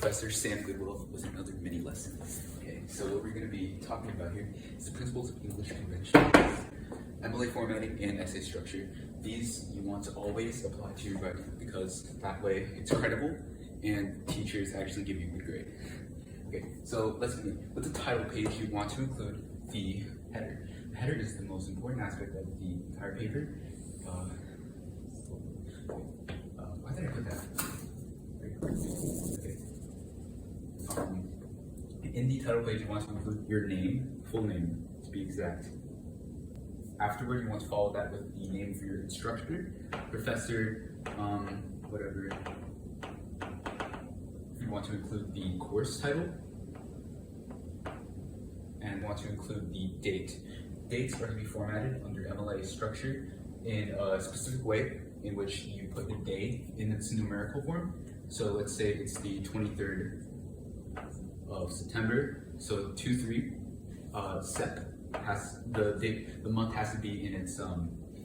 Professor Sam Goodwill with another mini lesson. Okay, so what we're going to be talking about here is the principles of English convention, MLA formatting, and essay structure. These you want to always apply to your writing because that way it's credible and teachers actually give you a good grade. Okay, so let's begin. With the title page, you want to include the header. The header is the most important aspect of the entire paper. Why did I put that? Okay. In the title page, you want to include your name, full name, to be exact. Afterward, you want to follow that with the name of your instructor, professor, whatever. You want to include the course title, and want to include the date. Dates are to be formatted under MLA structure in a specific way in which you put the day in its numerical form. So let's say it's the 23rd of September, so 2-3 Sep has the month has to be in its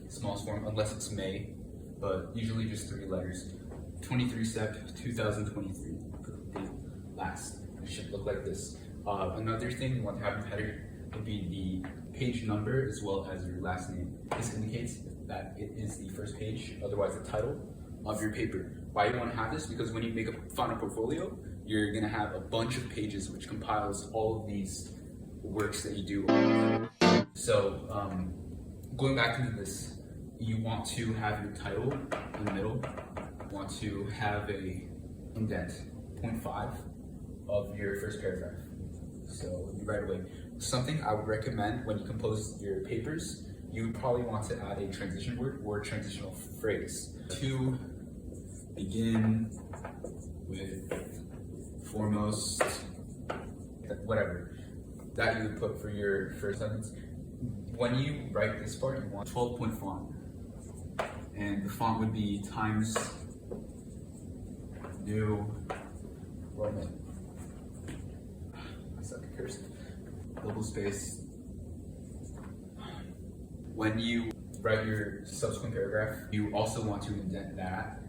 smallest form unless it's May, but usually just 3 letters. 23 Sep 2023. Put the last. It should look like this. Another thing you want to have in the header would be the page number as well as your last name. This indicates that it is the first page, otherwise the title of your paper. Why you want to have this? Because when you make a final portfolio, you're going to have a bunch of pages which compiles all of these works that you do. So going back into this, you want to have your title in the middle. You want to have a indent, 0.5 of your first paragraph. So right away. Something I would recommend when you compose your papers, you would probably want to add a transition word or a transitional phrase. To begin with, foremost, whatever, that you would put for your first sentence. When you write this part, you want 12-point font. And the font would be Times New Roman. I suck at cursive. Double space. When you write your subsequent paragraph, you also want to indent that.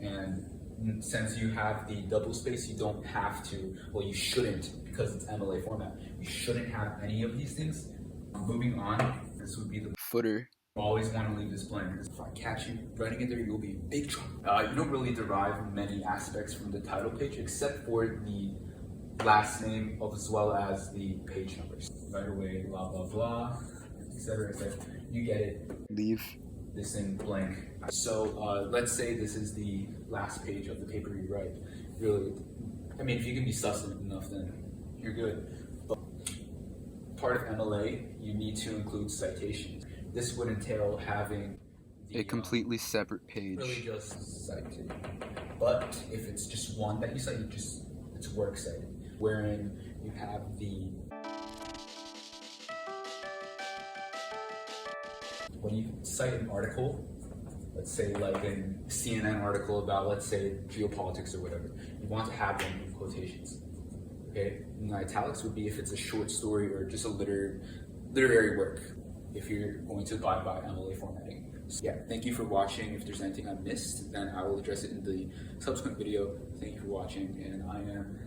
And since you have the double space, you don't have to, well, you shouldn't, because it's MLA format, you shouldn't have any of these things. Moving on, this would be the footer. You always want to leave this blank. If I catch you writing it there, you'll be in big trouble. You don't really derive many aspects from the title page except for the last name as well as the page numbers. Right away, blah, blah, blah, etc., etc. You get it. Leave this in blank. So let's say this is the last page of the paper you write. Really, I mean, if you can be succinct enough, then you're good. But part of MLA, you need to include citations. This would entail having a completely separate page. Really just cited. But if it's just one that you cite, it's works cited, wherein you have the when you cite an article, let's say like a CNN article about, let's say, geopolitics or whatever, you want to have them in quotations. Okay, and the italics would be if it's a short story or just a literary work, if you're going to abide by MLA formatting. So, yeah, thank you for watching. If there's anything I missed, then I will address it in the subsequent video. Thank you for watching, and I am